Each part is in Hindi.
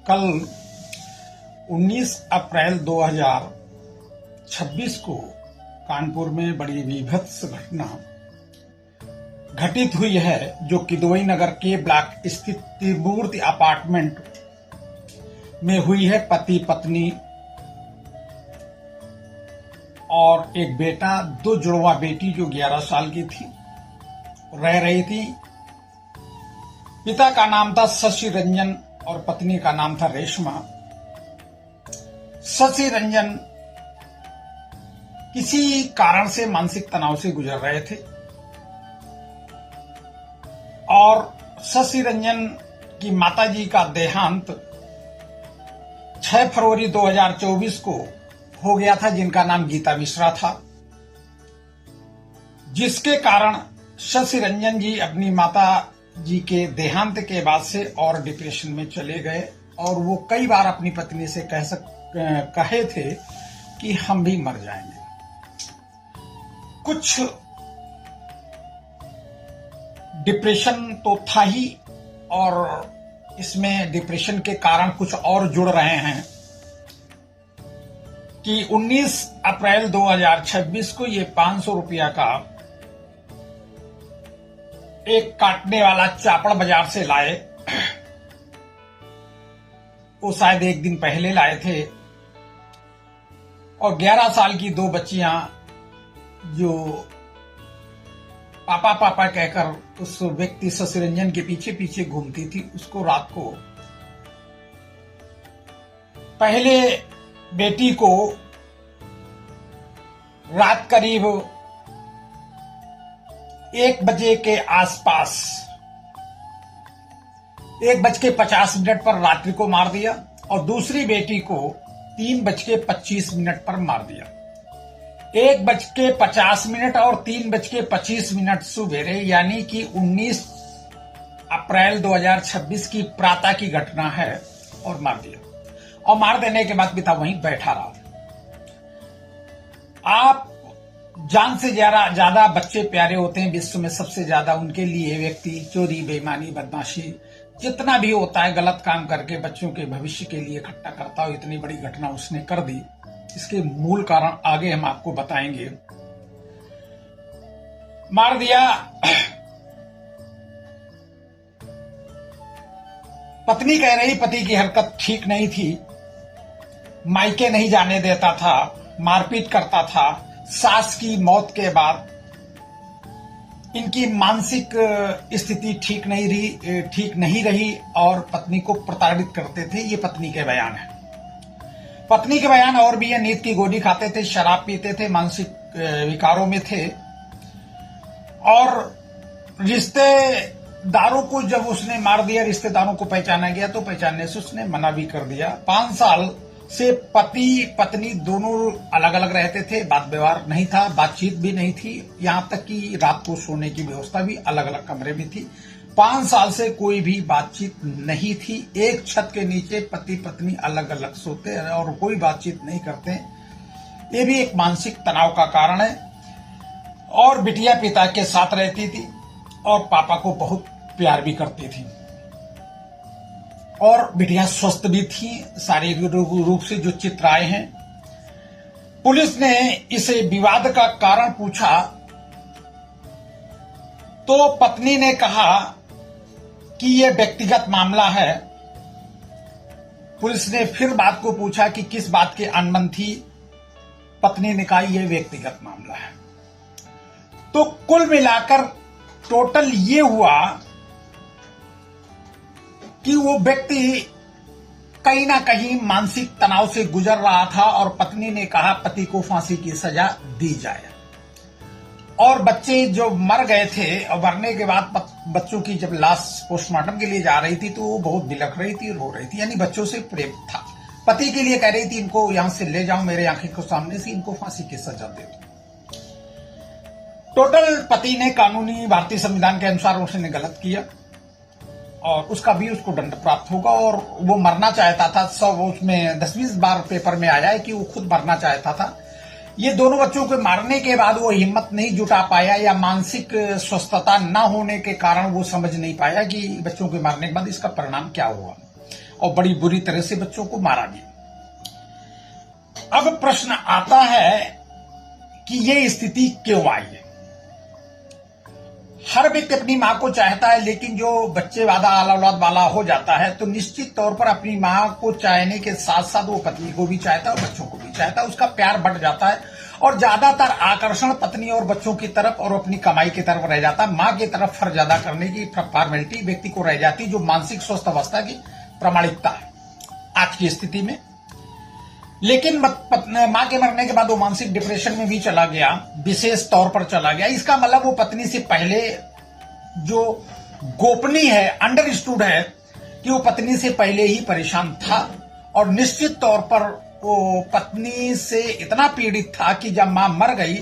कल 19 अप्रैल 2026 को कानपुर में बड़ी विभत्स घटना घटित हुई है, जो किदवई नगर के ब्लॉक स्थित त्रिमूर्ति अपार्टमेंट में हुई है। पति पत्नी और एक बेटा, दो जुड़वा बेटी जो 11 साल की थी रह रही थी। पिता का नाम था शशि रंजन और पत्नी का नाम था रेशमा। शशि रंजन किसी कारण से मानसिक तनाव से गुजर रहे थे और शशि रंजन की माताजी का देहांत 6 फरवरी 2024 को हो गया था, जिनका नाम गीता मिश्रा था, जिसके कारण शशि रंजन जी अपनी माता जी के देहांत के बाद से और डिप्रेशन में चले गए और वो कई बार अपनी पत्नी से कहे थे कि हम भी मर जाएंगे। कुछ डिप्रेशन तो था ही और इसमें डिप्रेशन के कारण कुछ और जुड़ रहे हैं कि 19 अप्रैल 2026 को ये 500 रुपया का एक काटने वाला चापड़ बाजार से लाए। वो शायद एक दिन पहले लाए थे और 11 साल की दो बच्चियां जो पापा पापा कहकर उस व्यक्ति शशि रंजन के पीछे पीछे घूमती थी, उसको रात को पहले बेटी को रात करीब 1 बजे के आसपास 1:50 पर रात्रि को मार दिया और दूसरी बेटी को 3:25 पर मार दिया। 1:50 और 3:25 सुबेरे, यानी कि 19 अप्रैल 2026 की प्रातः की घटना है और मार दिया। और मार देने के बाद पिता वहीं बैठा रहा। आप जान से ज्यादा बच्चे प्यारे होते हैं विश्व में, सबसे ज्यादा उनके लिए व्यक्ति चोरी, बेईमानी, बदमाशी जितना भी होता है गलत काम करके बच्चों के भविष्य के लिए इकट्ठा करता हो। इतनी बड़ी घटना उसने कर दी। इसके मूल कारण आगे हम आपको बताएंगे। मार दिया। पत्नी कह रही पति की हरकत ठीक नहीं थी, मायके नहीं जाने देता था, मारपीट करता था। सास की मौत के बाद इनकी मानसिक स्थिति ठीक नहीं रही और पत्नी को प्रताड़ित करते थे। ये पत्नी के बयान है। पत्नी के बयान और भी है। नींद की गोली खाते थे, शराब पीते थे, मानसिक विकारों में थे और रिश्तेदारों को जब उसने मार दिया, रिश्तेदारों को पहचाना गया तो पहचानने से उसने मना भी कर दिया। 5 साल से पति पत्नी दोनों अलग अलग रहते थे, बात व्यवहार नहीं था, बातचीत भी नहीं थी, यहां तक कि रात को सोने की व्यवस्था भी अलग अलग कमरे में थी। 5 साल से कोई भी बातचीत नहीं थी। एक छत के नीचे पति पत्नी अलग अलग सोते हैं और कोई बातचीत नहीं करते। ये भी एक मानसिक तनाव का कारण है। और बिटिया पिता के साथ रहती थी और पापा को बहुत प्यार भी करती थी और बिटिया स्वस्थ भी थी शारीरिक रूप से, जो चित्र आए हैं। पुलिस ने इसे विवाद का कारण पूछा तो पत्नी ने कहा कि यह व्यक्तिगत मामला है। पुलिस ने फिर बात को पूछा कि किस बात की अनबन थी। पत्नी ने कहा यह व्यक्तिगत मामला है। तो कुल मिलाकर टोटल ये हुआ कि वो व्यक्ति कहीं ना कहीं मानसिक तनाव से गुजर रहा था और पत्नी ने कहा पति को फांसी की सजा दी जाए। और बच्चे जो मर गए थे और मरने के बाद बच्चों की जब लाश पोस्टमार्टम के लिए जा रही थी तो वो बहुत बिलख रही थी, रो रही थी, यानी बच्चों से प्रेम था। पति के लिए कह रही थी इनको यहां से ले जाओ, मेरे आंखें के सामने से इनको फांसी की सजा दे दो। टोटल पति ने कानूनी भारतीय संविधान के अनुसार उसने गलत किया और उसका भी उसको दंड प्राप्त होगा। और वो मरना चाहता था। सब उसमें 10-20 बार पेपर में आया है कि वो खुद मरना चाहता था, ये दोनों बच्चों को मारने के बाद वो हिम्मत नहीं जुटा पाया या मानसिक स्वस्थता न होने के कारण वो समझ नहीं पाया कि बच्चों के मारने के बाद इसका परिणाम क्या हुआ, और बड़ी बुरी तरह से बच्चों को मारा गया। अब प्रश्न आता है कि ये स्थिति क्यों आई है। हर व्यक्ति अपनी मां को चाहता है, लेकिन जो बच्चे वादा औलाद वाला हो जाता है तो निश्चित तौर पर अपनी मां को चाहने के साथ साथ वो पत्नी को भी चाहता है और बच्चों को भी चाहता है। उसका प्यार बढ़ जाता है और ज्यादातर आकर्षण पत्नी और बच्चों की तरफ और अपनी कमाई की तरफ रह जाता है। मां की तरफ फर्ज अदा करने की फॉर्मेलिटी व्यक्ति को रह जाती, जो मानसिक स्वस्थ अवस्था की प्रामाणिकता है आज की स्थिति में। लेकिन मां के मरने के बाद वो मानसिक डिप्रेशन में भी चला गया, विशेष तौर पर चला गया। इसका मतलब वो पत्नी से पहले जो गोपनीय है, अंडरस्टूड है कि वो पत्नी से पहले ही परेशान था, और निश्चित तौर पर वो पत्नी से इतना पीड़ित था कि जब मां मर गई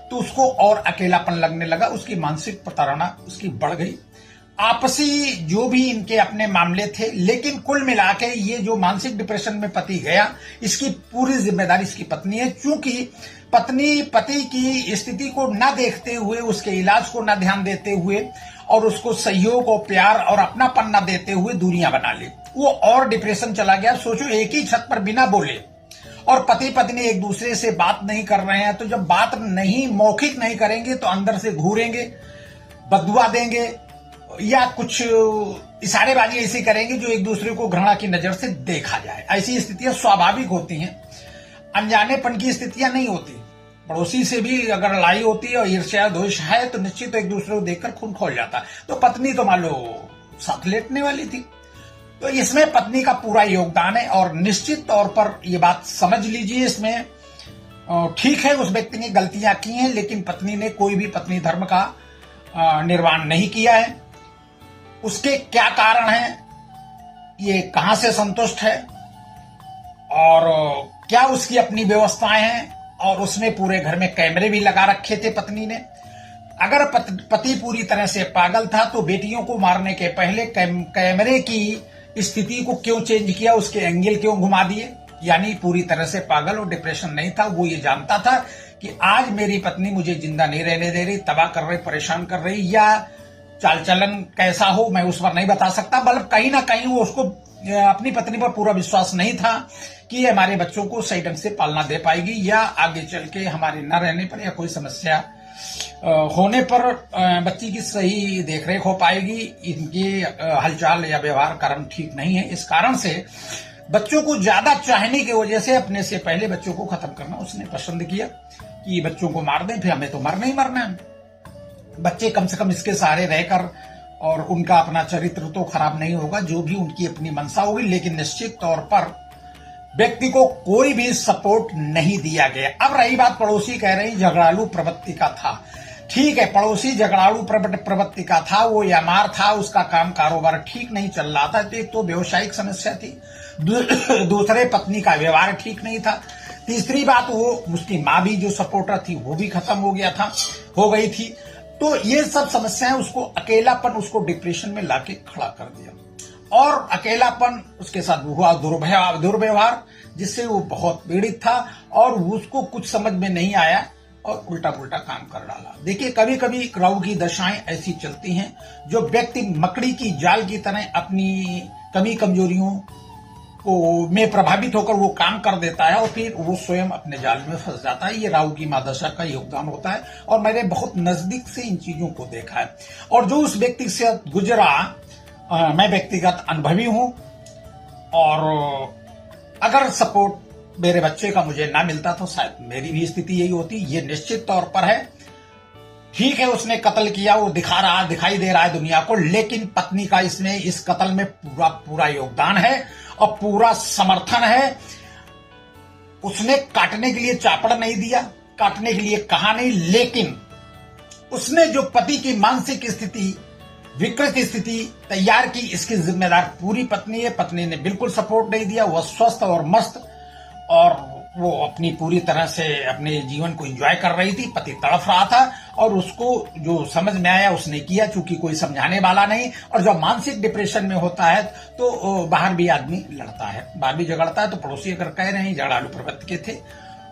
तो उसको और अकेलापन लगने लगा, उसकी मानसिक प्रताड़ना उसकी बढ़ गई। आपसी जो भी इनके अपने मामले थे, लेकिन कुल मिला के ये जो मानसिक डिप्रेशन में पति गया, इसकी पूरी जिम्मेदारी इसकी पत्नी है। क्योंकि पत्नी पति की स्थिति को न देखते हुए, उसके इलाज को न ध्यान देते हुए और उसको सहयोग और प्यार और अपनापन न देते हुए दूरियां बना ली, वो और डिप्रेशन चला गया। सोचो, एक ही छत पर बिना बोले और पति पत्नी एक दूसरे से बात नहीं कर रहे हैं, तो जब बात नहीं मौखिक नहीं करेंगे तो अंदर से घूरेंगे, बदुआ देंगे या कुछ इशारेबाजी ऐसी करेंगे जो एक दूसरे को घृणा की नजर से देखा जाए। ऐसी स्थितियां स्वाभाविक होती हैं, अनजानेपन की स्थितियां नहीं होती। पड़ोसी से भी अगर लड़ाई होती है और ईर्ष्या द्वेष है तो निश्चित एक दूसरे को देखकर खून खौल जाता है। तो पत्नी तो मान लो साथ लेटने वाली थी, तो इसमें पत्नी का पूरा योगदान है। और निश्चित तौर पर यह बात समझ लीजिए, इसमें ठीक है उस व्यक्ति ने गलतियां की हैं, लेकिन पत्नी ने कोई भी पत्नी धर्म का निर्वाह नहीं किया है। उसके क्या कारण हैं, ये कहां से संतुष्ट है और क्या उसकी अपनी व्यवस्थाएं हैं, और उसने पूरे घर में कैमरे भी लगा रखे थे पत्नी ने। अगर पति पूरी तरह से पागल था तो बेटियों को मारने के पहले कैमरे की स्थिति को क्यों चेंज किया, उसके एंगल क्यों घुमा दिए। यानी पूरी तरह से पागल और डिप्रेशन नहीं था, वो ये जानता था कि आज मेरी पत्नी मुझे जिंदा नहीं रहने दे रही, तबाह कर रही, परेशान कर रही, या चाल चलन कैसा हो मैं उस पर नहीं बता सकता। मतलब कहीं ना कहीं वो उसको अपनी पत्नी पर पूरा विश्वास नहीं था कि ये हमारे बच्चों को सही ढंग से पालना दे पाएगी, या आगे चल के हमारे न रहने पर या कोई समस्या होने पर बच्ची की सही देखरेख हो पाएगी। इनके हलचाल या व्यवहार कर्म ठीक नहीं है। इस कारण से बच्चों को ज्यादा चाहने की वजह से अपने से पहले बच्चों को खत्म करना उसने पसंद किया कि बच्चों को मार दें, फिर हमें तो मरना ही मरना है। बच्चे कम से कम इसके सहारे रहकर, और उनका अपना चरित्र तो खराब नहीं होगा, जो भी उनकी अपनी मंशा होगी, लेकिन निश्चित तौर पर व्यक्ति को कोई भी सपोर्ट नहीं दिया गया। अब रही बात, पड़ोसी कह रही झगड़ालू प्रवृत्ति का था। ठीक है, पड़ोसी झगड़ालू प्रवृत्ति का था, वो यामार था, उसका काम कारोबार ठीक नहीं चल रहा था। तो एक तो व्यवसायिक समस्या थी, दूसरे पत्नी का व्यवहार ठीक नहीं था, तीसरी बात वो उसकी मां भी जो सपोर्टर थी वो भी खत्म हो गई थी। तो ये सब समस्याएं उसको अकेलापन, उसको डिप्रेशन में लाके खड़ा कर दिया, और अकेलापन उसके साथ हुआ दुर्व्यवहार, जिससे वो बहुत पीड़ित था और उसको कुछ समझ में नहीं आया और उल्टा पुल्टा काम कर डाला। देखिए, कभी कभी राहु की दशाएं ऐसी चलती हैं जो व्यक्ति मकड़ी की जाल की तरह अपनी कमी कमजोरियों में प्रभावित होकर वो काम कर देता है और फिर वो स्वयं अपने जाल में फंस जाता है। ये राहु की महादशा का योगदान होता है, और मैंने बहुत नजदीक से इन चीजों को देखा है। और जो उस व्यक्ति से गुजरा, मैं व्यक्तिगत अनुभवी हूं, और अगर सपोर्ट मेरे बच्चे का मुझे ना मिलता तो शायद मेरी भी स्थिति यही होती। ये निश्चित तौर पर है। ठीक है, उसने कत्ल किया, वो दिखाई दे रहा है दुनिया को, लेकिन पत्नी का इसमें इस कत्ल में पूरा योगदान है और पूरा समर्थन है। उसने काटने के लिए चापड़ नहीं दिया, काटने के लिए कहा नहीं, लेकिन उसने जो पति की मानसिक स्थिति, विकृत स्थिति तैयार की, इसकी जिम्मेदार पूरी पत्नी है। पत्नी ने बिल्कुल सपोर्ट नहीं दिया, वह स्वस्थ और मस्त और वो अपनी पूरी तरह से अपने जीवन को एंजॉय कर रही थी। पति तड़फ रहा था और उसको जो समझ में आया उसने किया, चूंकि कोई समझाने वाला नहीं। और जब मानसिक डिप्रेशन में होता है तो बाहर भी आदमी लड़ता है, बाहर भी झगड़ता है। तो पड़ोसी अगर कह रहे हैं झगड़ालू प्रवृत्ति के थे,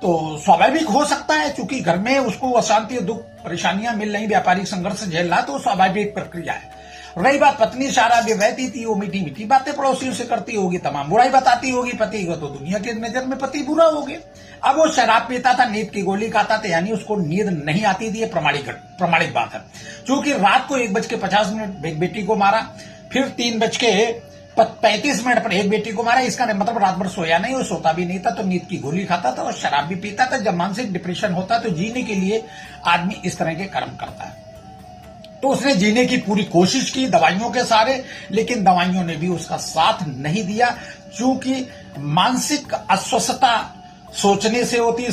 तो स्वाभाविक हो सकता है, क्योंकि घर में उसको अशांति, दुख, परेशानियां मिल रही, व्यापारिक संघर्ष झेल रहा, तो स्वाभाविक प्रक्रिया है। रही बात पत्नी शराबी रहती थी, वो मीठी मीठी बातें पड़ोसियों से करती होगी, तमाम बुराई बताती होगी पति को, तो दुनिया की नजर में पति बुरा हो गया। अब वो शराब पीता था, नींद की गोली खाता था, यानी उसको नींद नहीं आती थी, ये प्रमाणिक बात है। क्योंकि रात को 1:50 एक बेटी को मारा, फिर 3:35 पर एक बेटी को मारा, इसका मतलब रात भर सोया नहीं, वो सोता भी नहीं था, तो नींद की गोली खाता था और शराब भी पीता था। जब मानसिक डिप्रेशन होता है तो जीने के लिए आदमी इस तरह के कर्म करता है। तो उसने जीने की पूरी कोशिश की दवाइयों के सारे, लेकिन दवाइयों ने भी उसका साथ नहीं दिया, क्योंकि मानसिक अस्वस्थता सोचने से होती,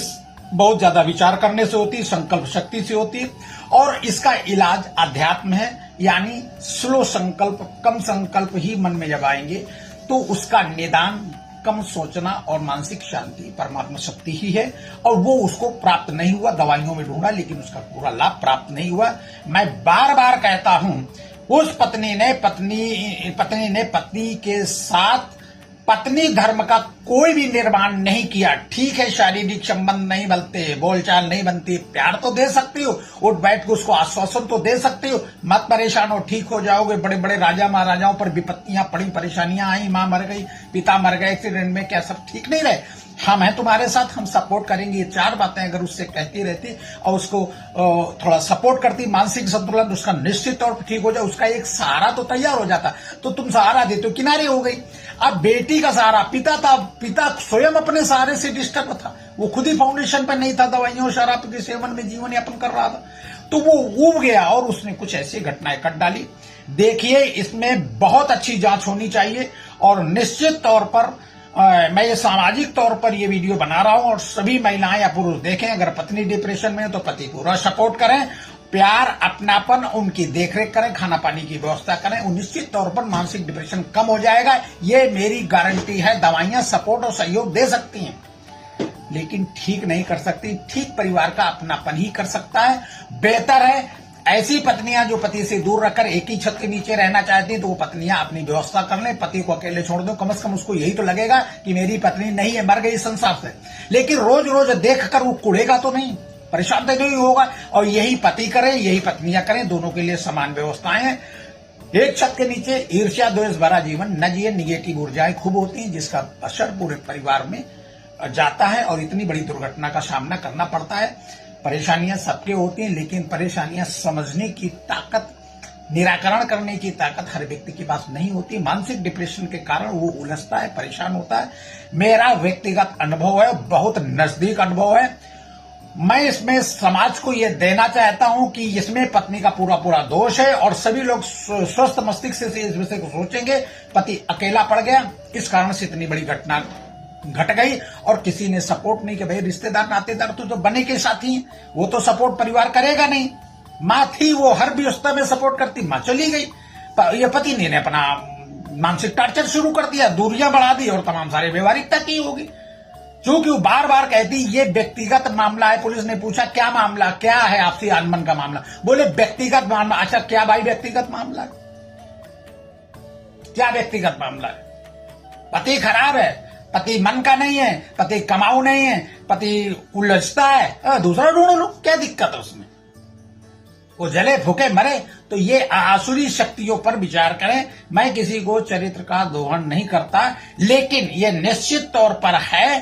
बहुत ज्यादा विचार करने से होती, संकल्प शक्ति से होती, और इसका इलाज अध्यात्म है, यानी स्लो संकल्प, कम संकल्प ही मन में जब आएंगे तो उसका निदान कम सोचना और मानसिक शांति परमात्मा शक्ति ही है। और वो उसको प्राप्त नहीं हुआ, दवाइयों में ढूंढा लेकिन उसका पूरा लाभ प्राप्त नहीं हुआ। मैं बार बार कहता हूं, उस पत्नी ने पत्नी के साथ पत्नी धर्म का कोई भी निर्माण नहीं किया। ठीक है, शारीरिक संबंध नहीं बनते, बोलचाल नहीं बनती, प्यार तो दे सकती हो, उठ बैठ के उसको आश्वासन तो दे सकती हो, मत परेशान हो, ठीक हो जाओगे। बड़े बड़े राजा महाराजाओं पर विपत्तियां पड़ी, परेशानियां आई, मां मर गई, पिता मर गए एक्सीडेंट में, क्या सब ठीक नहीं रहे? हम हैं तुम्हारे साथ, हम सपोर्ट करेंगे। ये 4 बातें अगर उससे कहती रहती और उसको थोड़ा सपोर्ट करती, मानसिक संतुलन उसका निश्चित तौर पर ठीक हो जाए, उसका एक सहारा तो तैयार हो जाता। तो तुम सहारा देते हो, किनारे हो गई। अब बेटी का सहारा पिता था, पिता स्वयं अपने सहारे से डिस्टर्ब था, वो खुद ही फाउंडेशन पर नहीं था, दवाइयों शराब के सेवन में जीवन यापन कर रहा था, तो वो उब गया और उसने कुछ ऐसी घटनाएं कर डाली। देखिए, इसमें बहुत अच्छी जांच होनी चाहिए और निश्चित तौर पर मैं ये सामाजिक तौर पर ये वीडियो बना रहा हूं और सभी महिलाएं या पुरुष देखें। अगर पत्नी डिप्रेशन में है तो पति पूरा सपोर्ट करें, प्यार, अपनापन, उनकी देखरेख करें, खाना पानी की व्यवस्था करें, निश्चित तौर पर मानसिक डिप्रेशन कम हो जाएगा। ये मेरी गारंटी है। दवाइयां सपोर्ट और सहयोग दे सकती हैं लेकिन ठीक नहीं कर सकती। ठीक परिवार का अपनापन ही कर सकता है। बेहतर है ऐसी पत्नियां जो पति से दूर रखकर एक ही छत के नीचे रहना चाहती हैं, तो वो पत्नियां अपनी व्यवस्था कर लें, पति को अकेले छोड़ दो। कम से कम उसको यही तो लगेगा कि मेरी पत्नी नहीं है, मर गई संसार से। लेकिन रोज रोज देखकर वो कुड़ेगा तो नहीं, परेशान तो नहीं होगा। और यही पति करें, यही पत्नियां करें, दोनों के लिए समान व्यवस्थाएं हैं। एक छत के नीचे ईर्ष्या द्वेष भरा जीवन न जिए। निगेटिव ऊर्जाएं खूब होती हैं जिसका असर पूरे परिवार में जाता है और इतनी बड़ी दुर्घटना का सामना करना पड़ता है। परेशानियां सबके होती हैं, लेकिन परेशानियां समझने की ताकत, निराकरण करने की ताकत हर व्यक्ति के पास नहीं होती। मानसिक डिप्रेशन के कारण वो उलझता है, परेशान होता है। मेरा व्यक्तिगत अनुभव है, बहुत नजदीक अनुभव है। मैं इसमें समाज को ये देना चाहता हूं कि इसमें पत्नी का पूरा दोष है और सभी लोग स्वस्थ मस्तिष्क से इस विषय को सोचेंगे। पति अकेला पड़ गया, इस कारण से इतनी बड़ी घटना घट गई और किसी ने सपोर्ट नहीं किया। भाई रिश्तेदार नातेदार तो बने के साथी हैं, वो तो सपोर्ट परिवार करेगा नहीं। माँ थी, वो हर व्यवस्था में सपोर्ट करती, माँ चली गई। ये पति ने अपना मानसिक टॉर्चर शुरू कर दिया, दूरियां बढ़ा दी और तमाम सारे व्यवहारिकता की होगी। क्योंकि वो बार बार कहती ये व्यक्तिगत मामला है। पुलिस ने पूछा क्या मामला, क्या है आपसी अनबन का मामला? बोले व्यक्तिगत मामला। अच्छा, क्या भाई व्यक्तिगत मामला है? क्या व्यक्तिगत मामला है? पति खराब है, पति मन का नहीं है, पति कमाऊ नहीं है, पति उलझता है, दूसरा ढूंढ लो, क्या दिक्कत है उसमें? वो जले फूके मरे। तो ये आसुरी शक्तियों पर विचार करें। मैं किसी को चरित्र का दोहन नहीं करता, लेकिन ये निश्चित तौर पर है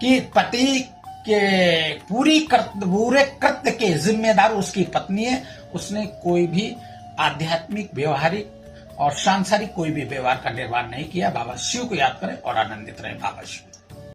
कि पति के पूरे कृत्य के जिम्मेदार उसकी पत्नी है। उसने कोई भी आध्यात्मिक, व्यवहारिक और सांसारिक कोई भी व्यवहार का निर्वाह नहीं किया। बाबा शिव को याद करें और आनंदित रहें। बाबा शिव।